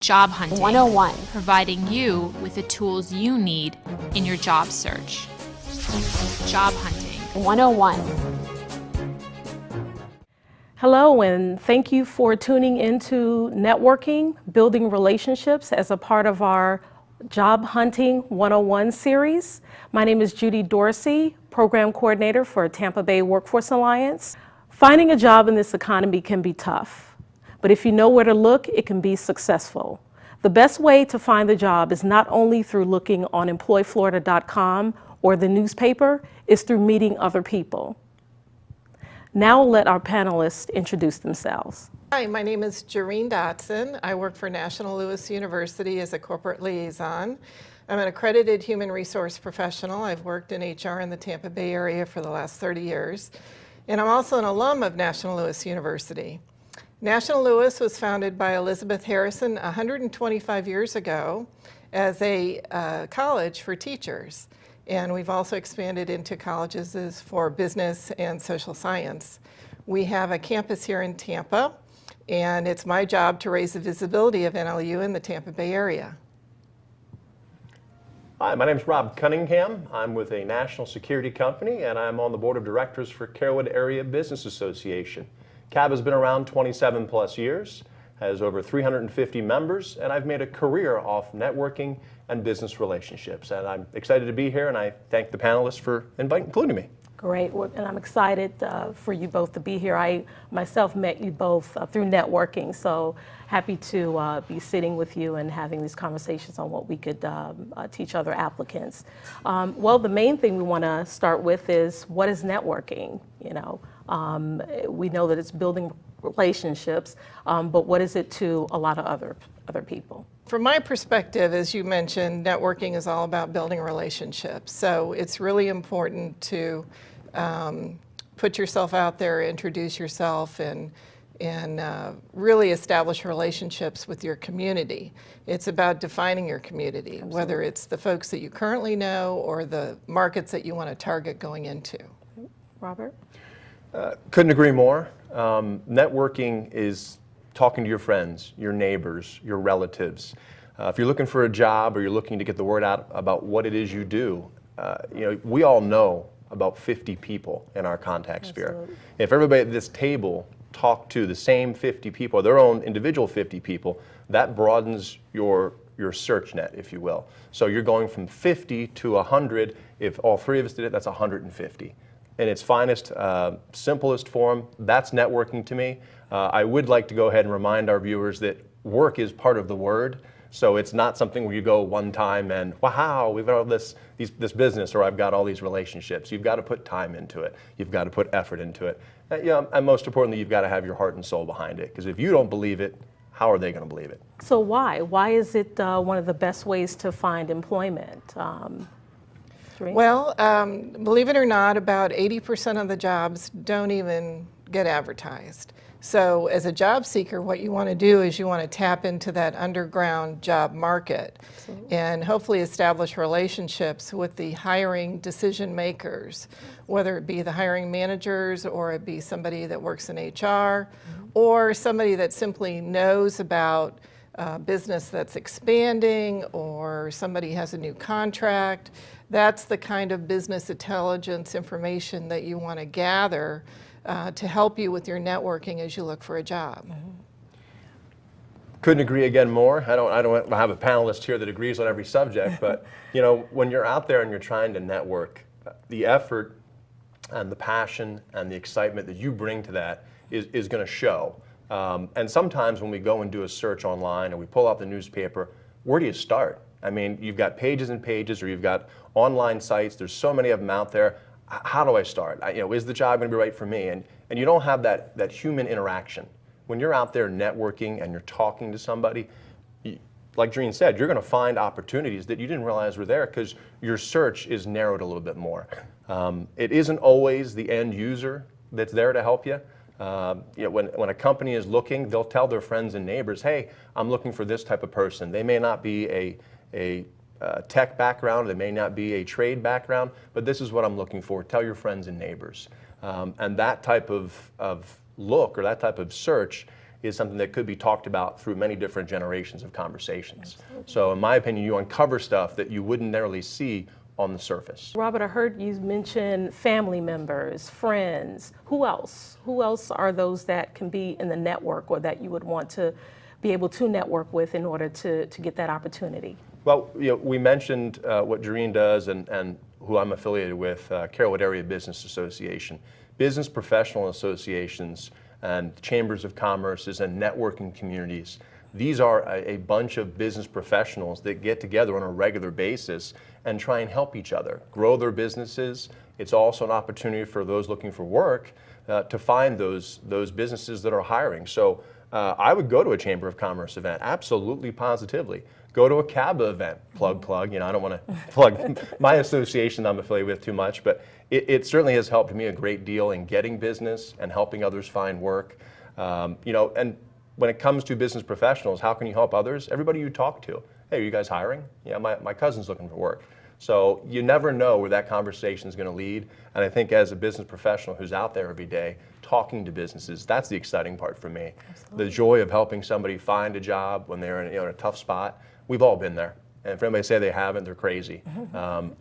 Job Hunting 101. Providing you with the tools you need in your job search. Job Hunting 101. Hello, and thank you for tuning into Networking, Building Relationships as a part of our Job Hunting 101 series. My name is Judy Dorsey, Program Coordinator for Tampa Bay Workforce Alliance. Finding a job in this economy can be tough, but if you know where to look, it can be successful. The best way to find the job is not only through looking on employflorida.com or the newspaper, it's through meeting other people. Now I'll let our panelists introduce themselves. Hi, my name is Jareen Dotson. I work for National Louis University as a corporate liaison. I'm an accredited human resource professional. I've worked in HR in the Tampa Bay area for the last 30 years. And I'm also an alum of National Louis University. National Louis was founded by Elizabeth Harrison 125 years ago as a college for teachers. And we've also expanded into colleges for business and social science. We have a campus here in Tampa, and it's my job to raise the visibility of NLU in the Tampa Bay area. Hi, my name is Rob Cunningham. I'm with a national security company, and I'm on the board of directors for Carewood Area Business Association. CAB has been around 27 plus years, has over 350 members, and I've made a career off networking and business relationships. And I'm excited to be here, and I thank the panelists for including me. Great, and I'm excited for you both to be here. I myself met you both through networking, so happy to be sitting with you and having these conversations on what we could teach other applicants. Well, the main thing we want to start with is, what is networking? You know, we know that it's building relationships, but what is it to a lot of other people? From my perspective, as you mentioned, networking is all about building relationships. So it's really important to put yourself out there, introduce yourself, and really establish relationships with your community. It's about defining your community, Absolutely. Whether it's the folks that you currently know or the markets that you want to target going into. Robert? Couldn't agree more. Networking is talking to your friends, your neighbors, your relatives. If you're looking for a job or you're looking to get the word out about what it is you do, we all know about 50 people in our contact sphere. If everybody at this table talked to the same 50 people, their own individual 50 people, that broadens your search net, if you will. So you're going from 50 to 100. If all three of us did it, that's 150. In its finest, simplest form, that's networking to me. I would like to go ahead and remind our viewers that work is part of the word. So it's not something where you go one time and, wow, we've got all this business, or I've got all these relationships. You've got to put time into it. You've got to put effort into it. And most importantly, you've got to have your heart and soul behind it. Because if you don't believe it, how are they going to believe it? So why? Why is it one of the best ways to find employment? Well, believe it or not, about 80% of the jobs don't even get advertised. So as a job seeker, what you want to do is you want to tap into that underground job market Absolutely. And hopefully establish relationships with the hiring decision makers, whether it be the hiring managers or it be somebody that works in HR or somebody that simply knows about business that's expanding, or somebody has a new contract. That's the kind of business intelligence information that you want to gather to help you with your networking as you look for a job. Couldn't agree again more. I don't have a panelist here that agrees on every subject, but when you're out there and you're trying to network, the effort and the passion and the excitement that you bring to that is going to show. And sometimes when we go and do a search online or we pull out the newspaper, where do you start? I mean, you've got pages and pages, or you've got online sites. There's so many of them out there. How do I start? Is the job going to be right for me? And you don't have that human interaction. When you're out there networking and you're talking to somebody, like Jareen said, you're going to find opportunities that you didn't realize were there because your search is narrowed a little bit more. It isn't always the end user that's there to help you. When a company is looking, they'll tell their friends and neighbors, hey, I'm looking for this type of person. They may not be a tech background, they may not be a trade background, but this is what I'm looking for. Tell your friends and neighbors. And that type of look or that type of search is something that could be talked about through many different generations of conversations. So in my opinion, you uncover stuff that you wouldn't narrowly see on the surface. Robert, I heard you mention family members, friends. Who else? Who else are those that can be in the network or that you would want to be able to network with in order to get that opportunity? Well, we mentioned what Jareen does and who I'm affiliated with, Carrollwood Area Business Association. Business professional associations and chambers of commerces and networking communities. These are a bunch of business professionals that get together on a regular basis and try and help each other grow their businesses. It's also an opportunity for those looking for work to find those businesses that are hiring. So I would go to a Chamber of Commerce event, absolutely, positively. Go to a CABA event, plug. I don't want to plug my association I'm affiliated with too much, but it certainly has helped me a great deal in getting business and helping others find work. And when it comes to business professionals, how can you help others? Everybody you talk to. Hey, are you guys hiring? Yeah, my cousin's looking for work. So you never know where that conversation is going to lead. And I think as a business professional who's out there every day talking to businesses, that's the exciting part for me. Absolutely. The joy of helping somebody find a job when they're in a tough spot. We've all been there. And for anybody to say they haven't, they're crazy.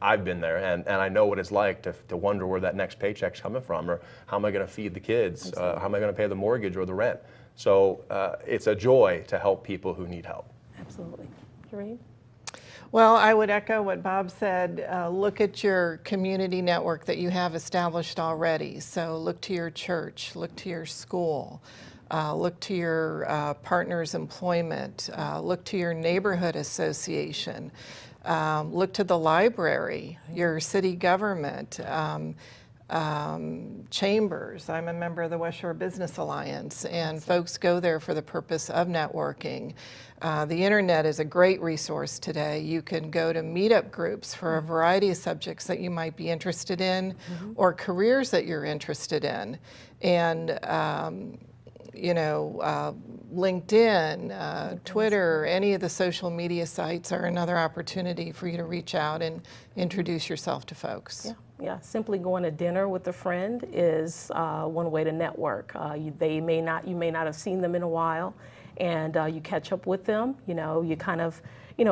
I've been there, and I know what it's like to wonder where that next paycheck's coming from, or how am I going to feed the kids, how am I going to pay the mortgage or the rent. So it's a joy to help people who need help. Absolutely. Jareen? Well, I would echo what Bob said. Look at your community network that you have established already. So look to your church, look to your school, look to your partner's employment, look to your neighborhood association, look to the library, your city government, chambers. I'm a member of the West Shore Business Alliance, and folks go there for the purpose of networking. The internet is a great resource today. You can go to meetup groups for a variety of subjects that you might be interested in, or careers that you're interested in. And LinkedIn, Twitter, any of the social media sites are another opportunity for you to reach out and introduce yourself to folks. Yeah, simply going to dinner with a friend is one way to network. You may not have seen them in a while, and you catch up with them. You kind of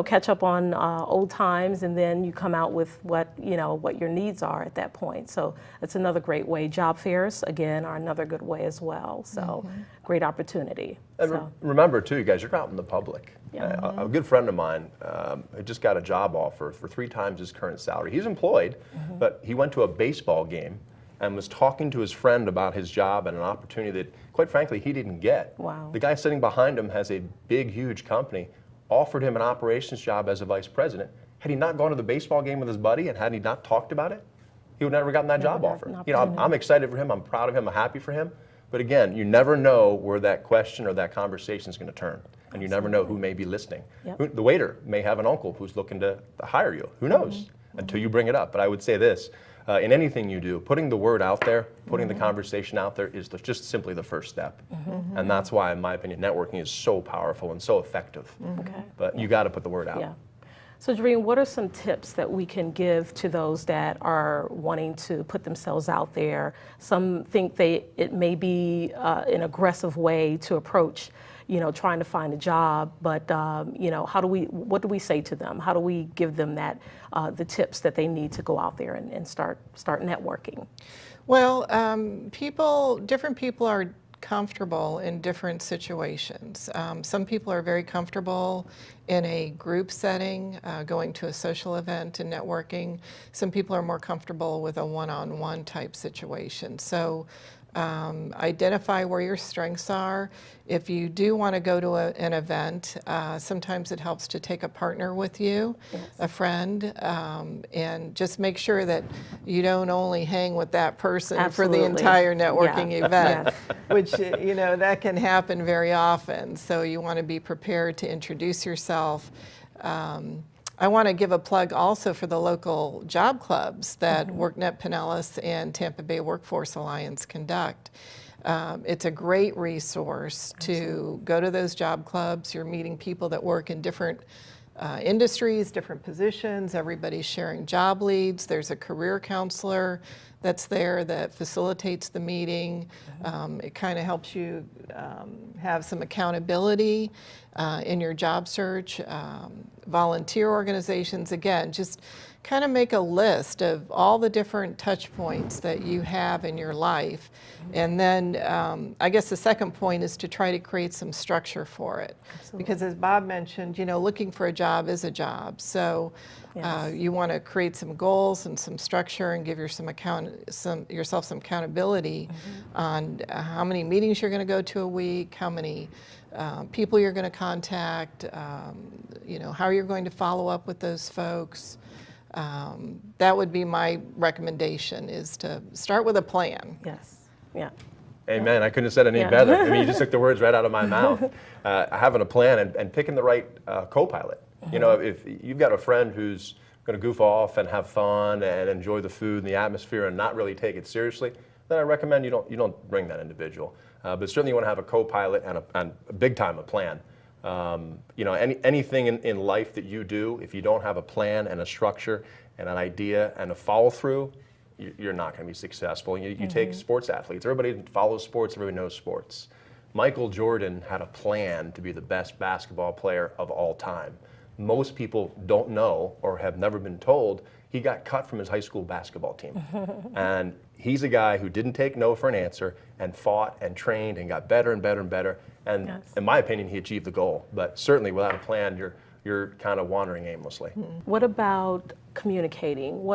catch up on old times, and then you come out with what your needs are at that point. So that's another great way. Job fairs, again, are another good way as well. So great opportunity. And remember too, you guys, you're out in the public. A good friend of mine had just got a job offer for 3 times his current salary. He's employed, but he went to a baseball game and was talking to his friend about his job and an opportunity that, quite frankly, he didn't get. Wow. The guy sitting behind him has a big, huge company, offered him an operations job as a vice president. Had he not gone to the baseball game with his buddy and had he not talked about it, he would never have gotten that job offer. I'm excited for him, I'm proud of him, I'm happy for him. But again, you never know where that question or that conversation is going to turn. And you never know who may be listening. The waiter may have an uncle who's looking to hire you. Who knows? Until you bring it up. But I would say this, in anything you do, putting the word out there, putting the conversation out there is just simply the first step. And that's why, in my opinion, networking is so powerful and so effective. But you got to put the word out. Yeah. So Jareen, what are some tips that we can give to those that are wanting to put themselves out there? Some think it may be an aggressive way to approach trying to find a job, but what do we say to them? How do we give them the tips that they need to go out there and start networking? Well, different people are comfortable in different situations. Some people are very comfortable in a group setting, going to a social event and networking. Some people are more comfortable with a one-on-one type situation. So identify where your strengths are. If you do want to go to an event, sometimes it helps to take a partner with you, a friend, and just make sure that you don't only hang with that person for the entire networking event, which, that can happen very often. So you want to be prepared to introduce yourself. I want to give a plug also for the local job clubs that WorkNet Pinellas and Tampa Bay Workforce Alliance conduct. It's a great resource to go to those job clubs. You're meeting people that work in different industries, different positions. Everybody's sharing job leads. There's a career counselor that's there that facilitates the meeting. It kind of helps you have some accountability in your job search. Volunteer organizations, again, just kind of make a list of all the different touch points that you have in your life. And then I guess the second point is to try to create some structure for it. Absolutely. Because as Bob mentioned, you know, looking for a job is a job. So yes. You want to create some goals and some structure and give yourself some accountability on how many meetings you're going to go to a week, how many people you're going to contact, you know, how you're going to follow up with those folks. That would be my recommendation, is to start with a plan. Yes. Yeah. Amen. I couldn't have said it any better. I mean, you just took the words right out of my mouth. Having a plan and picking the right co-pilot. You know, if you've got a friend who's going to goof off and have fun and enjoy the food and the atmosphere and not really take it seriously, then I recommend you don't bring that individual. But certainly you want to have a co-pilot and a big time a plan. You know, anything in life that you do, if you don't have a plan and a structure and an idea and a follow through, you're not going to be successful. You take sports athletes. Everybody follows sports. Everybody knows sports. Michael Jordan had a plan to be the best basketball player of all time. Most people don't know or have never been told he got cut from his high school basketball team. And he's a guy who didn't take no for an answer and fought and trained and got better and better and better. And yes. In my opinion, he achieved the goal. But certainly without a plan, you're kind of wandering aimlessly. What about communicating?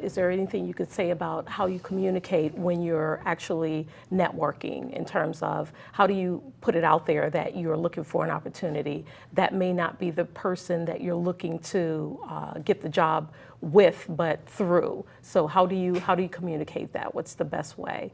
Is there anything you could say about how you communicate when you're actually networking, in terms of how do you put it out there that you're looking for an opportunity that may not be the person that you're looking to get the job with, but through? So how do you communicate that? What's the best way?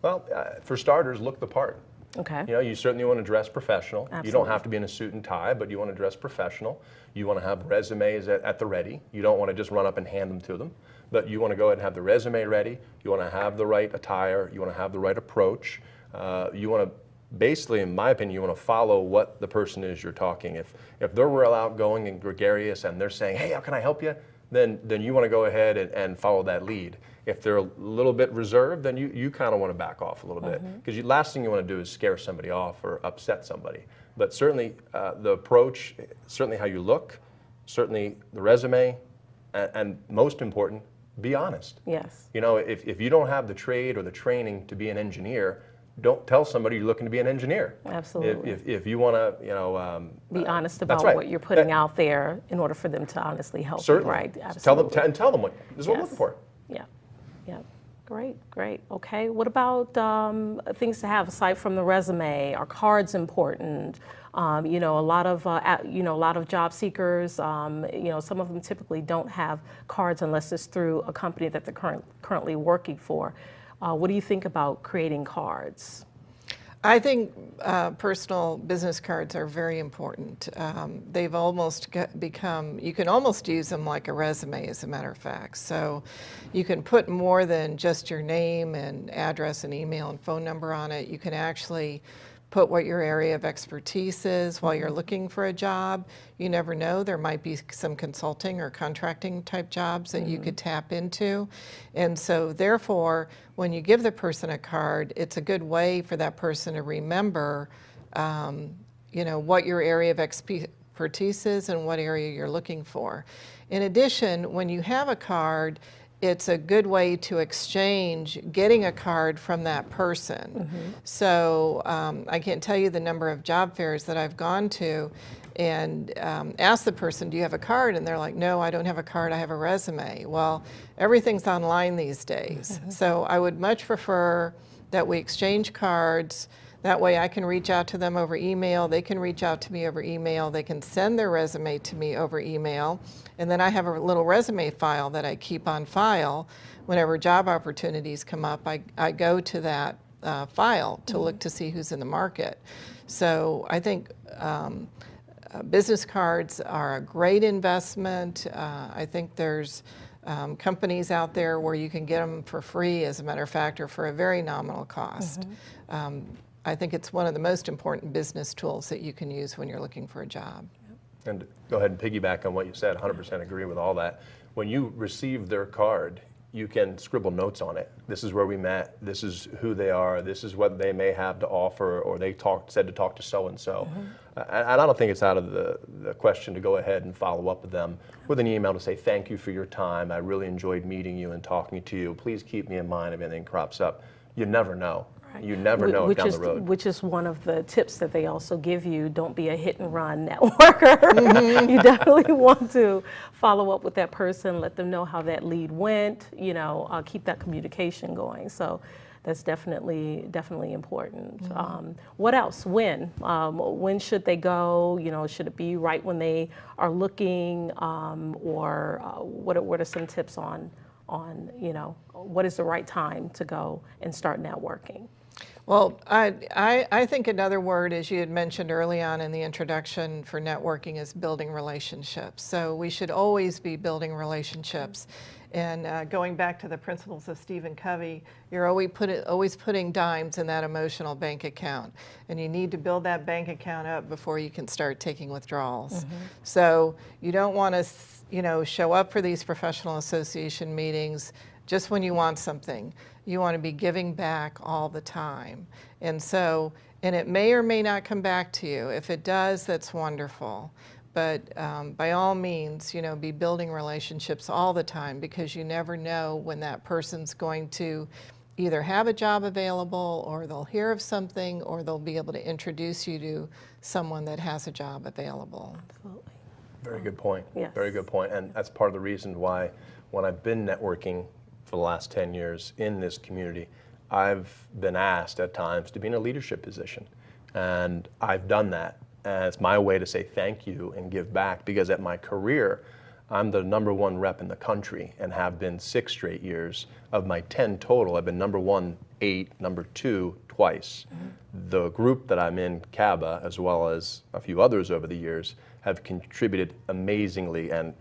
Well, for starters, look the part. Okay. You know, you certainly want to dress professional. Absolutely. You don't have to be in a suit and tie, but you want to dress professional. You want to have resumes at the ready. You don't want to just run up and hand them to them, but you want to go ahead and have the resume ready. You want to have the right attire. You want to have the right approach. You want to, basically, in my opinion, you want to follow what the person is you're talking. If they're real outgoing and gregarious and they're saying, hey, how can I help you? Then you want to go ahead and follow that lead. If they're a little bit reserved, then you kind of want to back off a little bit, because the last thing you want to do is scare somebody off or upset somebody. But certainly the approach, certainly how you look, certainly the resume, and most important, be honest. Yes. You know, if you don't have the trade or the training to be an engineer, don't tell somebody you're looking to be an engineer. Absolutely. If you want to, you know, be honest about right. what you're putting out there in order for them to honestly help certainly. you, right? Absolutely. Tell them what this is what we're looking for. Yeah. Yeah. Great. Okay. What about things to have aside from the resume? Are cards important? You know, a lot of job seekers, you know, some of them typically don't have cards unless it's through a company that they're currently working for. What do you think about creating cards? I think personal business cards are very important. They've almost become, you can almost use them like a resume, as a matter of fact. So you can put more than just your name and address and email and phone number on it. You can actually put what your area of expertise is while you're looking for a job. You never know, there might be some consulting or contracting type jobs that you could tap into. And so therefore, when you give the person a card, it's a good way for that person to remember, you know, what your area of expertise is and what area you're looking for. In addition, when you have a card, it's a good way to exchange getting a card from that person. So I can't tell you the number of job fairs that I've gone to and asked the person, do you have a card? And they're like, no, I don't have a card, I have a resume. Well, everything's online these days. So I would much prefer that we exchange cards. That way I can reach out to them over email, they can reach out to me over email, they can send their resume to me over email, and then I have a little resume file that I keep on file. Whenever job opportunities come up, I go to that file to look to see who's in the market. So I think business cards are a great investment. I think there's companies out there where you can get them for free, as a matter of fact, or for a very nominal cost. I think it's one of the most important business tools that you can use when you're looking for a job. And to go ahead and piggyback on what you said, 100% agree with all that. When you receive their card, you can scribble notes on it. This is where we met, this is who they are, this is what they may have to offer, or they said to talk to so-and-so. And I don't think it's out of the question to go ahead and follow up with them with an email to say, thank you for your time, I really enjoyed meeting you and talking to you, please keep me in mind if anything crops up. You never know. You never know down the road. Which is one of the tips that they also give you. Don't be a hit and run networker. You definitely want to follow up with that person, let them know how that lead went, keep that communication going. So that's definitely important. What else? When? When should they go? Should it be right when they are looking? Or what are some tips on what is the right time to go and start networking? Well, I think another word, as you had mentioned early on in the introduction for networking, is building relationships. So we should always be building relationships. And going back to the principles of Stephen Covey, you're always putting dimes in that emotional bank account. And you need to build that bank account up before you can start taking withdrawals. So you don't want to show up for these professional association meetings just when you want something. You want to be giving back all the time. And it may or may not come back to you. If it does, that's wonderful. But by all means, be building relationships all the time, because you never know when that person's going to either have a job available, or they'll hear of something, or they'll be able to introduce you to someone that has a job available. Absolutely. Very good point. Yes. Very good point. And that's part of the reason why when I've been networking for the last 10 years in this community, I've been asked at times to be in a leadership position. And I've done that. And it's my way to say thank you and give back, because at my career, I'm the #1 rep in the country and have been 6 straight years. Of my 10 total, I've been #1 8, #2 twice. The group that I'm in, CABA, as well as a few others over the years, have contributed amazingly and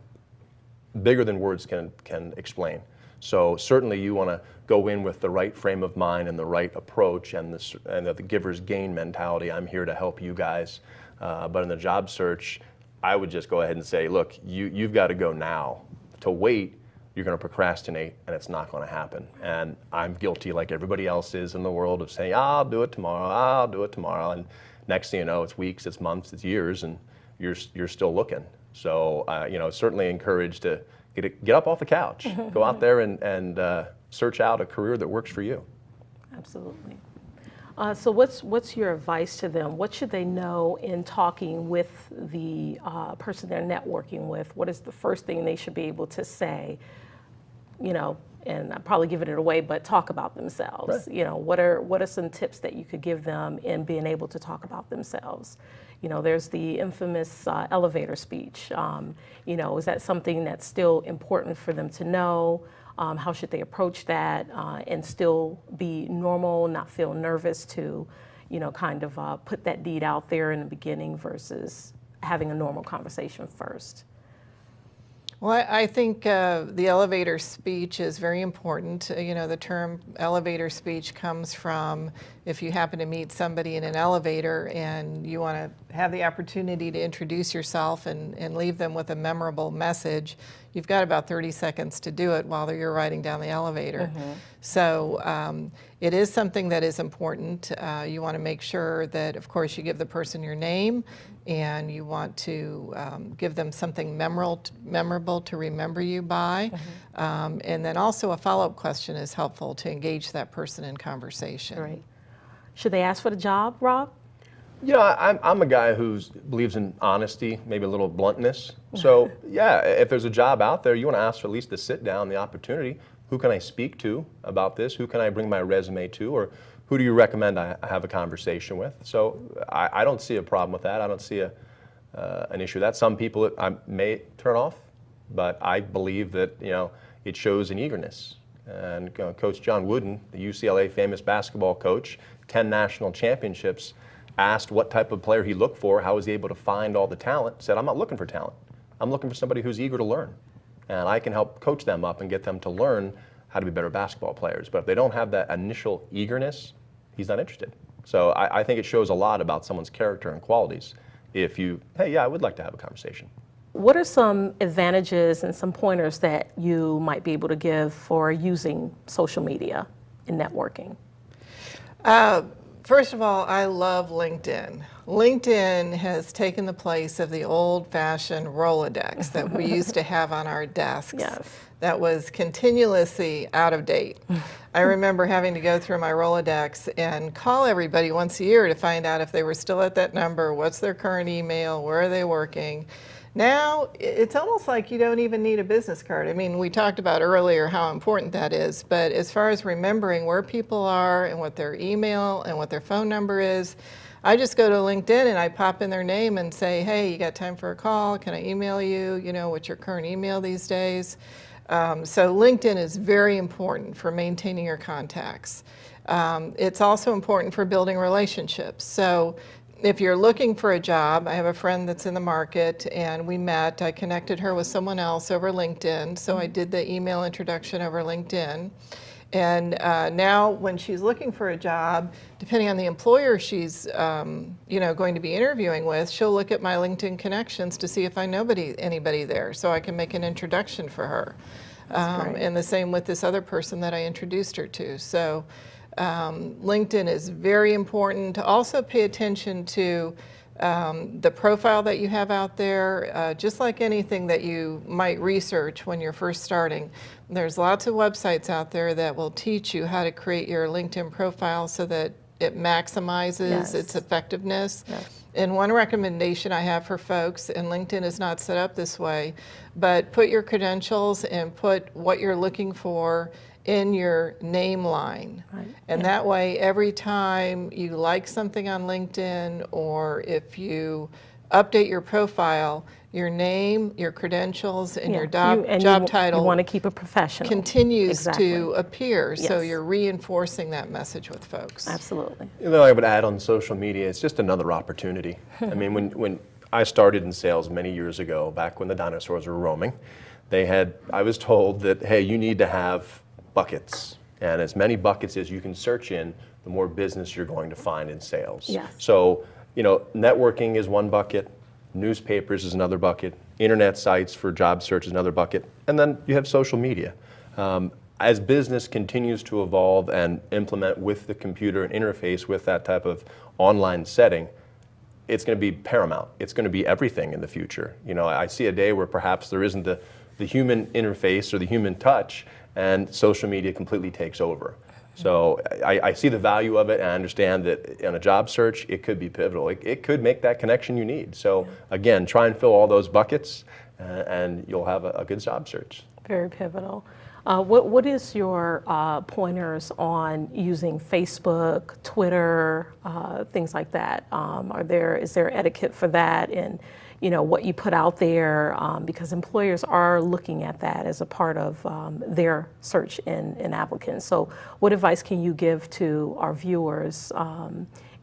bigger than words can explain. So certainly you want to go in with the right frame of mind and the right approach and the giver's gain mentality. I'm here to help you guys. But in the job search, I would just go ahead and say, look, you've got to go now. To wait, you're going to procrastinate, and it's not going to happen. And I'm guilty, like everybody else is in the world, of saying, I'll do it tomorrow. And next thing you know, it's weeks, it's months, it's years, and you're still looking. So, certainly encouraged to get up off the couch, go out there and search out a career that works for you. Absolutely. So what's your advice to them? What should they know in talking with the person they're networking with? What is the first thing they should be able to say? And I'm probably giving it away, but talk about themselves. Right. What are some tips that you could give them in being able to talk about themselves? There's the infamous elevator speech. Is that something that's still important for them to know? How should they approach that and still be normal, not feel nervous to, put that deed out there in the beginning versus having a normal conversation first? Well, I think the elevator speech is very important. The term elevator speech comes from if you happen to meet somebody in an elevator and you want to have the opportunity to introduce yourself and leave them with a memorable message, you've got about 30 seconds to do it while you're riding down the elevator. So it is something that is important. You want to make sure that, of course, you give the person your name, and you want to give them something memorable to remember you by. And then also a follow-up question is helpful to engage that person in conversation. Right. Should they ask for the job, Rob? I'm a guy who believes in honesty, maybe a little bluntness. So yeah, if there's a job out there, you want to ask for at least the sit down, the opportunity. Who can I speak to about this? Who can I bring my resume to? Or who do you recommend I have a conversation with? So I don't see a problem with that. I don't see an issue with that. Some people I may turn off, but I believe that it shows an eagerness. And Coach John Wooden, the UCLA famous basketball coach, 10 national championships, asked what type of player he looked for, how was he able to find all the talent, said, I'm not looking for talent. I'm looking for somebody who's eager to learn. And I can help coach them up and get them to learn how to be better basketball players. But if they don't have that initial eagerness, he's not interested. So I think it shows a lot about someone's character and qualities. if you, hey, yeah, I would like to have a conversation. What are some advantages and some pointers that you might be able to give for using social media in networking? First of all, I love LinkedIn. LinkedIn has taken the place of the old-fashioned Rolodex that we used to have on our desks. Yes. That was continuously out of date. I remember having to go through my Rolodex and call everybody once a year to find out if they were still at that number, what's their current email, where are they working. Now, it's almost like you don't even need a business card. I mean, we talked about earlier how important that is, but as far as remembering where people are and what their email and what their phone number is, I just go to LinkedIn and I pop in their name and say, hey, you got time for a call? Can I email you? You know, what's your current email these days? So LinkedIn is very important for maintaining your contacts. It's also important for building relationships. So if you're looking for a job, I have a friend that's in the market and we met. I connected her with someone else over LinkedIn. So I did the email introduction over LinkedIn. And now when she's looking for a job, depending on the employer she's going to be interviewing with, she'll look at my LinkedIn connections to see if I know anybody there so I can make an introduction for her. And the same with this other person that I introduced her to. So LinkedIn is very important. Also pay attention to the profile that you have out there. Just like anything that you might research when you're first starting, there's lots of websites out there that will teach you how to create your LinkedIn profile so that it maximizes its effectiveness. And one recommendation I have for folks, and LinkedIn is not set up this way, but put your credentials and put what you're looking for in your name line. And that way, every time you like something on LinkedIn or if you update your profile, your name, your credentials, and your job title you want to keep it professional. Continues to appear, so you're reinforcing that message with folks. Absolutely. You know, I would add on social media, it's just another opportunity. I mean, when I started in sales many years ago, back when the dinosaurs were roaming, I was told that, hey, you need to have buckets, and as many buckets as you can search in, the more business you're going to find in sales. So, you know, networking is one bucket, newspapers is another bucket, internet sites for job search is another bucket, and then you have social media. As business continues to evolve and implement with the computer and interface with that type of online setting, it's going to be paramount. It's going to be everything in the future. You know, I see a day where perhaps there isn't the human interface or the human touch, and social media completely takes over. So I see the value of it, and I understand that in a job search, it could be pivotal. It could make that connection you need. So again, try and fill all those buckets, and you'll have a good job search. Very pivotal. What is your pointers on using Facebook, Twitter, things like that? Is there etiquette for that, and you know what you put out there, because employers are looking at that as a part of their search in applicants. So, what advice can you give to our viewers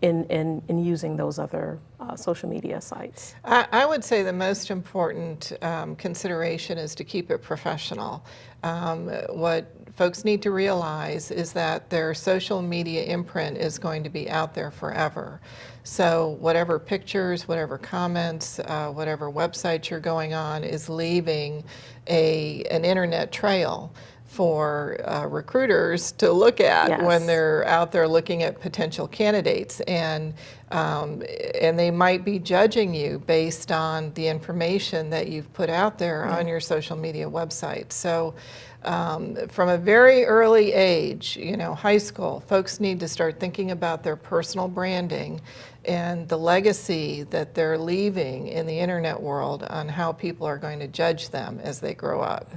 in using those other social media sites? I would say the most important consideration is to keep it professional. What folks need to realize is that their social media imprint is going to be out there forever. So whatever pictures, whatever comments, whatever website you're going on is leaving an internet trail for recruiters to look at when they're out there looking at potential candidates, and they might be judging you based on the information that you've put out there on your social media website. So from a very early age, you know, high school, folks need to start thinking about their personal branding and the legacy that they're leaving in the internet world on how people are going to judge them as they grow up.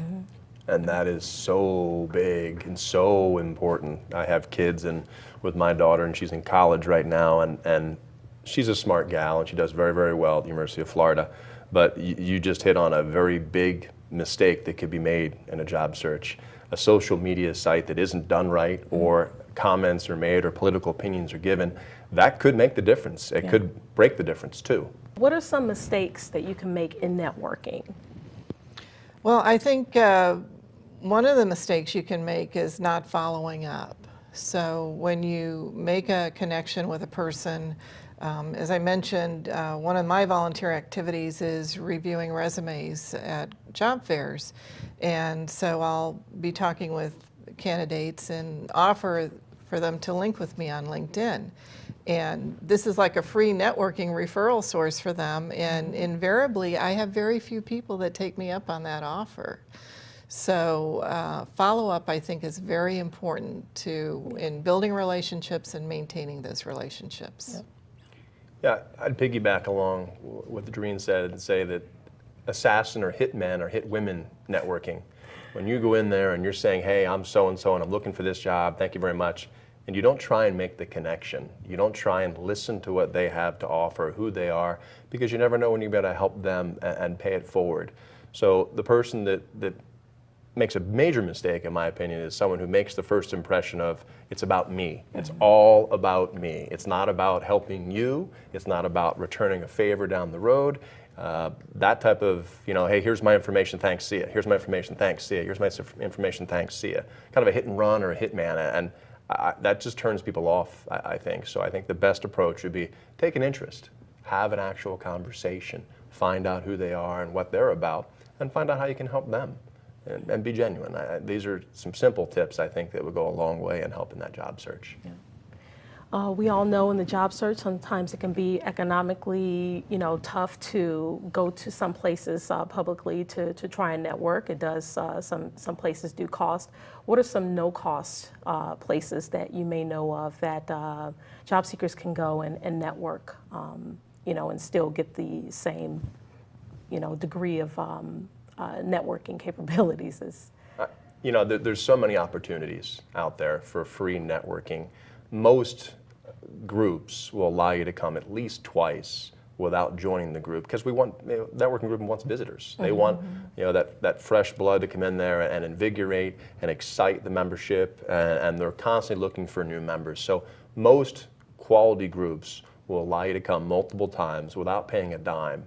And that is so big and so important. I have kids with my daughter, and she's in college right now, and she's a smart gal, and she does very, very well at the University of Florida. But you just hit on a very big mistake that could be made in a job search. A social media site that isn't done right, or comments are made, or political opinions are given, that could make the difference. It could break the difference too. What are some mistakes that you can make in networking? Well, I think one of the mistakes you can make is not following up. So when you make a connection with a person, As I mentioned, one of my volunteer activities is reviewing resumes at job fairs. And so I'll be talking with candidates and offer for them to link with me on LinkedIn. And this is like a free networking referral source for them. And invariably, I have very few people that take me up on that offer. So follow-up, I think, is very important in building relationships and maintaining those relationships. Yep. Yeah, I'd piggyback along what Doreen said and say that assassin or hitmen or hit women networking. When you go in there and you're saying, hey, I'm so-and-so and I'm looking for this job, thank you very much, and you don't try and make the connection. You don't try and listen to what they have to offer, who they are, because you never know when you're going to help them and pay it forward. So the person that makes a major mistake, in my opinion, is someone who makes the first impression of, it's about me. It's all about me. It's not about helping you. It's not about returning a favor down the road. That type of, hey, here's my information, thanks, see ya. Here's my information, thanks, see ya. Here's my information, thanks, see ya. Kind of a hit and run or a hitman, and that just turns people off, I think. So I think the best approach would be take an interest, have an actual conversation, find out who they are and what they're about, and find out how you can help them. And be genuine. These are some simple tips, I think, that would go a long way in helping that job search. Yeah. We all know in the job search, sometimes it can be economically, tough to go to some places publicly to try and network. It does, some places do cost. What are some no-cost places that you may know of that job seekers can go and network, and still get the same, degree of networking capabilities? There's so many opportunities out there for free networking. Most groups will allow you to come at least twice without joining the group, because we want, networking group wants visitors. They want, that fresh blood to come in there and invigorate and excite the membership, and they're constantly looking for new members. So most quality groups will allow you to come multiple times without paying a dime.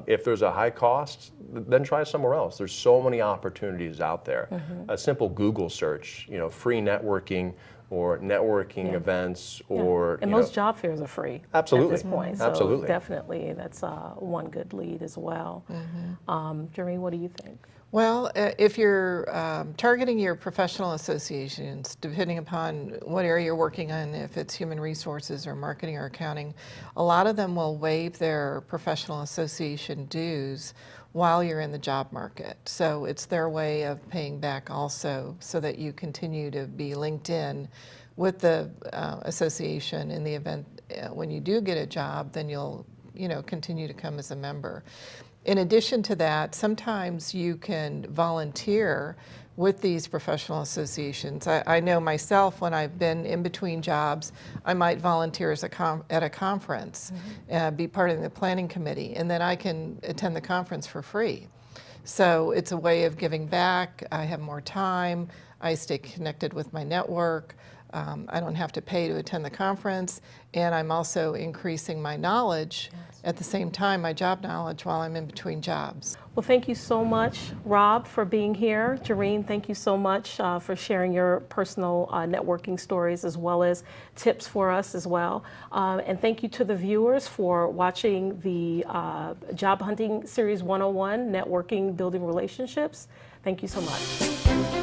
If there's a high cost, then try somewhere else. There's so many opportunities out there. A simple Google search, free networking or networking events, or and most job fairs are free. Absolutely. At this point, so absolutely. Definitely that's one good lead as well. Doreen, what do you think? Well, if you're targeting your professional associations, depending upon what area you're working on, if it's human resources or marketing or accounting, a lot of them will waive their professional association dues while you're in the job market. So it's their way of paying back also, so that you continue to be linked in with the association. In the event when you do get a job, then you'll continue to come as a member. In addition to that, sometimes you can volunteer with these professional associations. I know myself, when I've been in between jobs, I might volunteer at a conference, be part of the planning committee, and then I can attend the conference for free. So it's a way of giving back. I have more time. I stay connected with my network. I don't have to pay to attend the conference, and I'm also increasing my knowledge at the same time, my job knowledge, while I'm in between jobs. Well, thank you so much, Rob, for being here. Doreen, thank you so much for sharing your personal networking stories as well as tips for us as well. And thank you to the viewers for watching the Job Hunting Series 101, Networking, Building Relationships. Thank you so much.